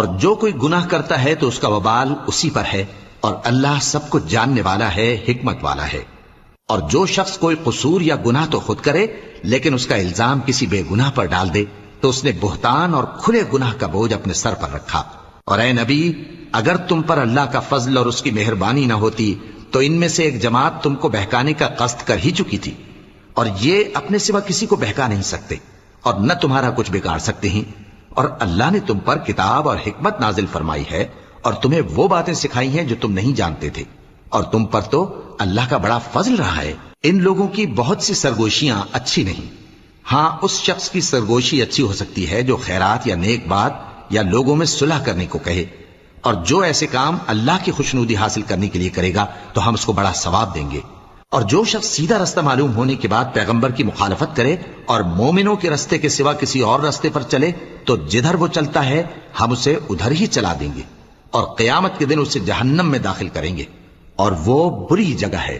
اور جو کوئی گناہ کرتا ہے تو اس کا وبال اسی پر ہے، اور اللہ سب کچھ جاننے والا ہے، حکمت والا ہے۔ اور جو شخص کوئی قصور یا گناہ تو خود کرے لیکن اس کا الزام کسی بے گناہ پر ڈال دے تو اس نے بہتان اور کھلے گناہ کا بوجھ اپنے سر پر رکھا۔ اور اے نبی، اگر تم پر اللہ کا فضل اور اس کی مہربانی نہ ہوتی تو ان میں سے ایک جماعت تم کو بہکانے کا قصد کر ہی چکی تھی، اور یہ اپنے سوا کسی کو بہکا نہیں سکتے اور نہ تمہارا کچھ بگاڑ سکتے ہیں۔ اور اللہ نے تم پر کتاب اور حکمت نازل فرمائی ہے اور تمہیں وہ باتیں سکھائی ہیں جو تم نہیں جانتے تھے، اور تم پر تو اللہ کا بڑا فضل رہا ہے۔ ان لوگوں کی بہت سی سرگوشیاں اچھی نہیں، ہاں اس شخص کی سرگوشی اچھی ہو سکتی ہے جو خیرات یا نیک بات یا لوگوں میں صلح کرنے کو کہے، اور جو ایسے کام اللہ کی خوشنودی حاصل کرنے کے لیے کرے گا تو ہم اس کو بڑا ثواب دیں گے۔ اور جو شخص سیدھا رستہ معلوم ہونے کے بعد پیغمبر کی مخالفت کرے اور مومنوں کے رستے کے سوا کسی اور رستے پر چلے تو جدھر وہ چلتا ہے ہم اسے ادھر ہی چلا دیں گے، اور قیامت کے دن اسے جہنم میں داخل کریں گے، اور وہ بری جگہ ہے۔